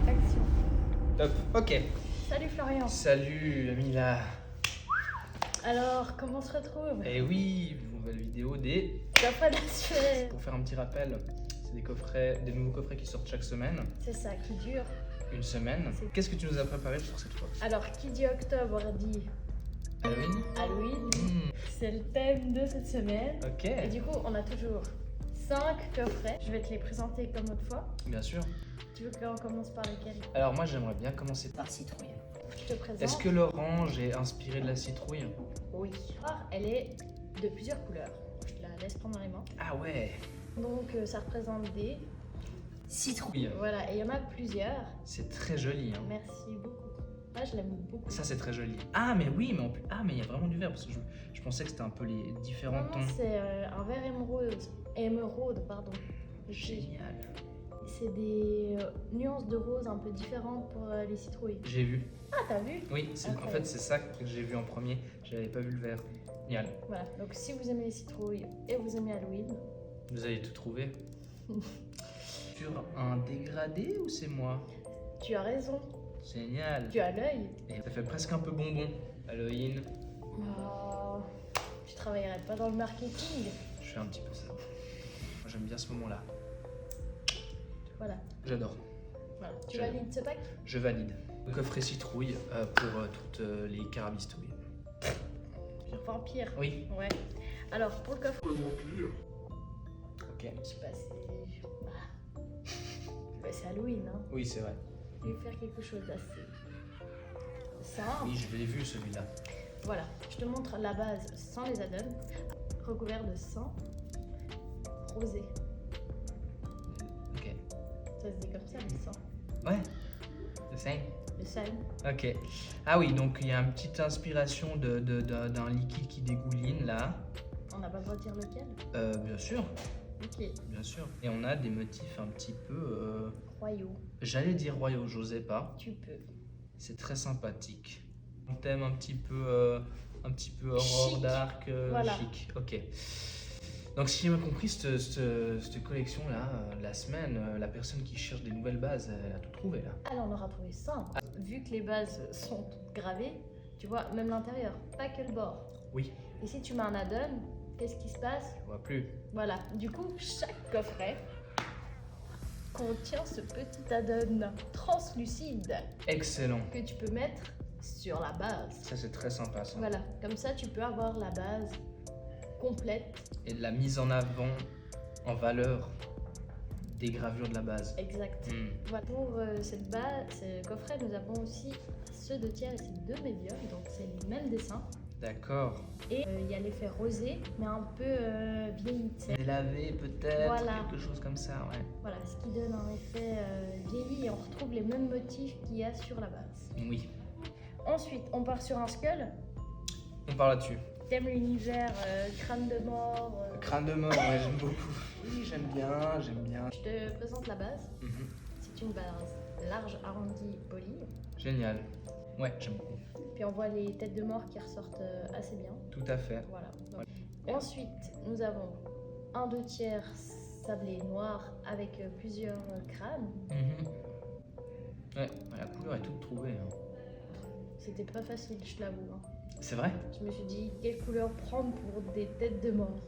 Action. Top, ok. Salut Florian. Salut Amila. Alors, comment on se retrouve? Et oui, nouvelle vidéo des... Coffret d'assuré. Pour faire un petit rappel, c'est des coffrets, des nouveaux coffrets qui sortent chaque semaine, C'est ça, qui dure. une semaine. C'est- Qu'est-ce que tu nous as préparé pour cette fois? Alors, qui dit octobre dit Halloween. Halloween. C'est le thème de cette semaine. Ok, Et du coup, on a toujours 5 coffrets. Je vais te les présenter comme autrefois. bien sûr. Tu veux qu'on commence par lequel? Alors moi j'aimerais bien commencer par... Par citrouille. Je te présente. Est-ce que l'orange est inspiré de la citrouille? Oui. Alors, elle est de plusieurs couleurs. Je te la laisse prendre dans les mains. Ah ouais. Donc, ça représente des citrouilles. Oui, Voilà, et il y en a plusieurs. c'est très joli. Hein. Merci beaucoup. Moi, je l'aime beaucoup. Ça c'est très joli. Ah mais oui, mais en plus... Ah mais il y a vraiment du vert parce que je pensais que c'était un peu les différents Non, tons. c'est un vert émeraude, pardon. Génial. C'est des nuances de rose un peu différentes pour les citrouilles. J'ai vu. Ah, t'as vu? Oui, en Ok. fait c'est ça que j'ai vu en premier. J'avais pas vu le vert. Génial. Voilà, donc si vous aimez les citrouilles et vous aimez Halloween, Vous allez tout trouver. Sur un dégradé ou c'est moi? tu as raison. Génial. Tu as l'œil. Et ça fait presque un peu bonbon. Halloween. Oh, tu travaillerais pas dans le marketing. Je fais un petit peu ça. Moi, j'aime bien ce moment-là. Voilà. J'adore. Voilà. Tu J'aime. valides ce pack? Je valide. Le coffret citrouille pour toutes les carabistouilles. Vampire. Oui. Ouais. Alors, pour le coffre, Ok. je sais pas si. Bah, c'est Halloween, hein. Oui, c'est vrai. Je vais faire quelque chose d'assez simple. Oui, je l'ai vu celui-là. Voilà, je te montre la base sans les add-ons, recouvert de sang rosé. Ok. Ça se dit comme ça, le sang. Ouais. Le same. Le sel. Ok. Ah oui, donc il y a une petite inspiration d'un liquide qui dégouline là. On n'a pas le droit de dire lequel. Bien sûr, Ok. bien sûr. Et on a des motifs un petit peu... Royaux. J'allais dire royaux, j'osais pas. Tu peux. C'est très sympathique. On thème un petit peu aurore Chic. dark, Voilà. chic. Ok. Donc si j'ai bien compris, cette collection-là, la semaine, la personne qui cherche des nouvelles bases, elle a tout trouvé là. Alors on aura trouvé ça. Vu que les bases sont toutes gravées, tu vois, même l'intérieur, pas que le bord. Oui, Et si tu mets un add-on, qu'est-ce qui se passe? je vois plus. Voilà. Du coup, chaque coffret contient ce petit add-on translucide Excellent. que tu peux mettre sur la base. Ça c'est très sympa ça. Voilà, comme ça tu peux avoir la base complète. Et la mise en avant, en valeur des gravures de la base. Exact. Voilà. Pour cette base, ce coffret, nous avons aussi ceux de tiers et ceux de médium, donc c'est les mêmes dessins. D'accord. Et il y a l'effet rosé, mais un peu vieilli. tu sais. Délavé peut-être, Voilà. quelque chose comme ça, ouais. Voilà, ce qui donne un effet vieilli et on retrouve les mêmes motifs qu'il y a sur la base. Oui, Ensuite, on part sur un skull. on parle là-dessus. T'aimes l'univers crâne de mort. Crâne de mort, ouais, j'aime beaucoup. Oui, j'aime bien, j'aime bien. Je te présente la base. Mhm. C'est une base large, arrondie, polie. Génial. Ouais, j'aime beaucoup. Puis on voit les têtes de mort qui ressortent assez bien. Tout à fait. Voilà. Ensuite, nous avons un 2/3 sablé noir avec plusieurs crânes. Mhm. Ouais, la couleur est toute trouvée. Hein. C'était pas facile, je l'avoue. Hein. C'est vrai? Je me suis dit, quelle couleur prendre pour des têtes de mort?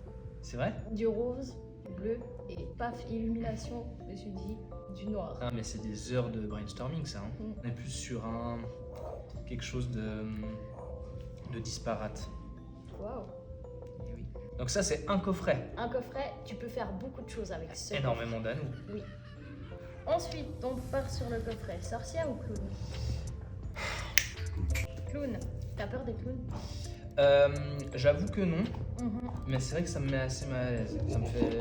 C'est vrai? Du rose, du bleu et paf, illumination. Je me suis dit, du noir. Ah, mais c'est des heures de brainstorming ça. Hein. Mm. On est plus sur quelque chose de disparate. Waouh! Eh oui. Donc ça c'est un coffret. Un coffret, tu peux faire beaucoup de choses avec ce. Énormément d'anneaux. Oui. Ensuite, on part sur le coffret. Sorcière ou clown? Clown. T'as peur des clowns? J'avoue que non, Mhm. mais c'est vrai que ça me met assez mal à l'aise. Ça me fait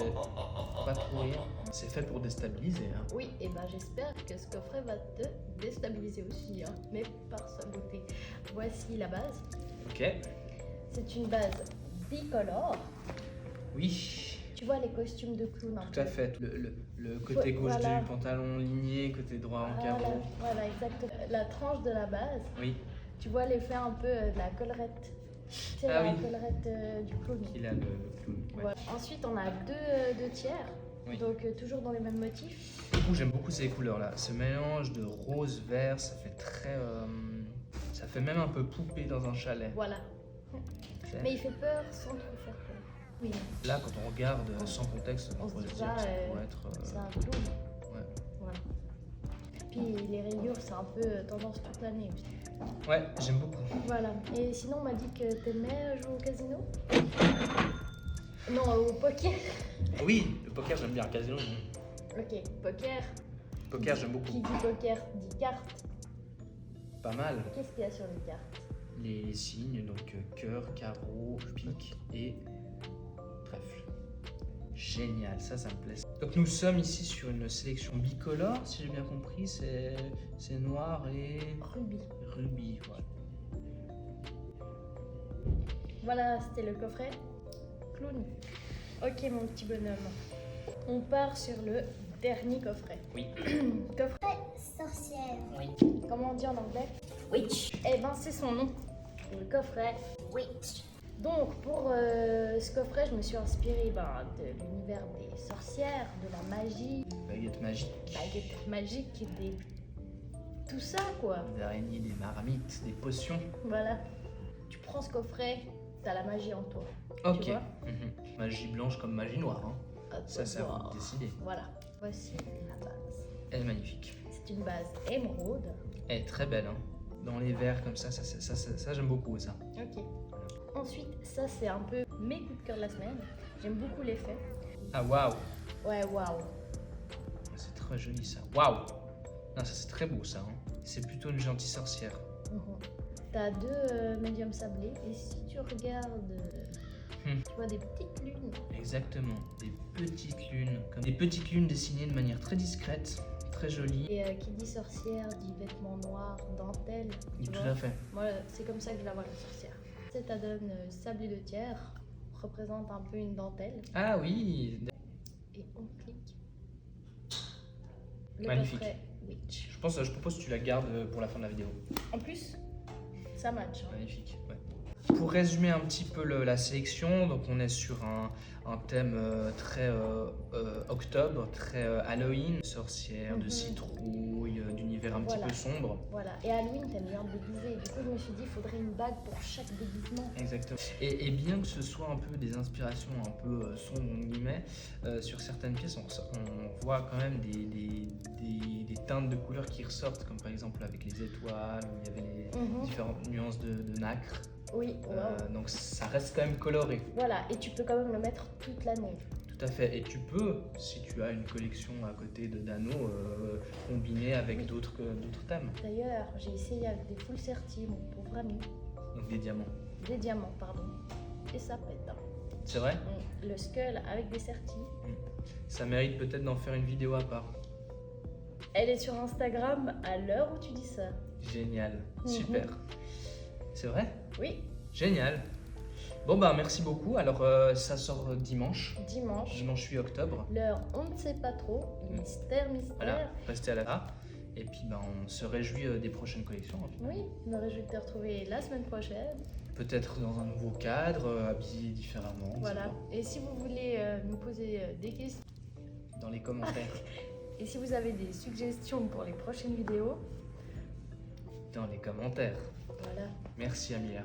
pas trop rire. C'est fait pour déstabiliser. Hein. Oui, et ben j'espère que ce coffret va te déstabiliser aussi, hein, mais par sa beauté. Voici la base. Ok. C'est une base bicolore. Oui, Tu vois les costumes de clown un tout peu. à fait. Le côté gauche Voilà. du pantalon ligné, côté droit en Voilà, carreau. voilà, exactement. La tranche de la base, Oui, tu vois l'effet un peu de la collerette C'est Ah la oui. collerette du clown. Il a le clown. Ouais. Voilà. Ensuite, on a deux tiers. Oui. Donc, toujours dans les mêmes motifs. Du coup, j'aime beaucoup ces couleurs-là. Ce mélange de rose, vert, ça fait très. Ça fait même un peu poupée dans un chalet. Voilà. C'est- Mais il fait peur sans trop faire peur. Oui, Là, quand on regarde sans contexte, On on se pourrait dit se dire pas, que ça pourrait être. c'est un clown. Ouais. Voilà. Puis les rayures, c'est un peu tendance toute l'année aussi. Ouais, j'aime beaucoup. Voilà. Et sinon, on m'a dit que t'aimais jouer au casino. Non, au poker. Oui, le poker, j'aime bien. Le casino, non. Ok, poker. Poker, j'aime beaucoup. Qui dit poker dit carte. Pas mal. Qu'est-ce qu'il y a sur les cartes? Les signes, donc cœur, carreau, pique et trèfle. Génial, ça me plaît. Donc nous sommes ici sur une sélection bicolore, si j'ai bien compris, c'est noir et Rubis. rubis, voilà. Voilà, c'était le coffret. Clown. Ok, mon petit bonhomme. On part sur le dernier coffret. Oui. Coffret Sorcière. Comment on dit en anglais? Witch. Eh ben, c'est son nom. Le coffret. Witch. Donc, pour ce coffret, je me suis inspirée de l'univers des sorcières, de la magie, Baguette magique, baguette magique, des... tout ça, quoi. des araignées, des marmites, des potions. Voilà. Tu prends ce coffret, t'as la magie en toi. Ok. Tu vois Magie blanche comme magie noire, hein. À Ça, toi c'est de à vous voir. de décider. Voilà. Voici la base. Elle est magnifique. C'est une base émeraude. Elle est très belle, hein. Dans les verres comme ça j'aime beaucoup ça. Ok. Ensuite, ça, c'est un peu mes coups de cœur de la semaine. J'aime beaucoup l'effet. Ah waouh, Ouais, waouh. c'est très joli ça. Waouh. Non, ça c'est très beau ça. Hein. C'est plutôt une gentille sorcière. Mhm. T'as deux médiums sablés et si tu regardes, tu vois des petites lunes. Exactement, des petites lunes, comme des petites lunes dessinées de manière très discrète, très jolie. Et qui dit sorcière dit vêtements noirs, dentelle. tu Tout vois. à fait. Moi, c'est comme ça que je la vois la sorcière. Ça donne sablé de tiers, représente un peu une dentelle. Ah oui, Et on clique. Le Magnifique. coffret Witch. je propose que tu la gardes pour la fin de la vidéo. En plus, ça match. Hein. Magnifique. Ouais. Pour résumer un petit peu la sélection, donc on est sur un thème très octobre, très Halloween, sorcière, de Mhm. citrouille, d'univers un Voilà. petit peu sombre. Voilà. Et Halloween, t'aimes bien te déguiser. Du coup, je me suis dit, il faudrait une bague pour chaque déguisement. Exactement. Et bien que ce soit un peu des inspirations un peu sombres, on guillemets, sur certaines pièces, on voit quand même des teintes de couleurs qui ressortent, comme par exemple avec les étoiles, où il y avait les Mhm. différentes nuances de nacre. Oui, wow. Donc ça reste quand même coloré. Voilà. Et tu peux quand même le mettre toute l'année. Tout à fait. Et tu peux, si tu as une collection à côté d'anneaux, combiner avec d'autres thèmes. D'ailleurs, j'ai essayé avec des full certi, mon pauvre ami. Donc des diamants. Des diamants, pardon. Et ça pète. Hein. C'est vrai? Le skull avec des certis. Ça mérite peut-être d'en faire une vidéo à part. Elle est sur Instagram à l'heure où tu dis ça. Génial. Mhm. Super. C'est vrai? Oui, Génial. Bon bah merci beaucoup. Alors ça sort dimanche. dimanche. Dimanche 8 octobre. L'heure, on ne sait pas trop. Mystère, mystère. Voilà, restez à la. Et puis bah, on se réjouit des prochaines collections. Hein. Oui, je me réjouis de te retrouver la semaine prochaine. Peut-être dans un nouveau cadre, habillé différemment. on sait Voilà. pas. Et si vous voulez nous poser des questions, Dans les commentaires. et si vous avez des suggestions pour les prochaines vidéos, Dans les commentaires. voilà. Merci Amelia.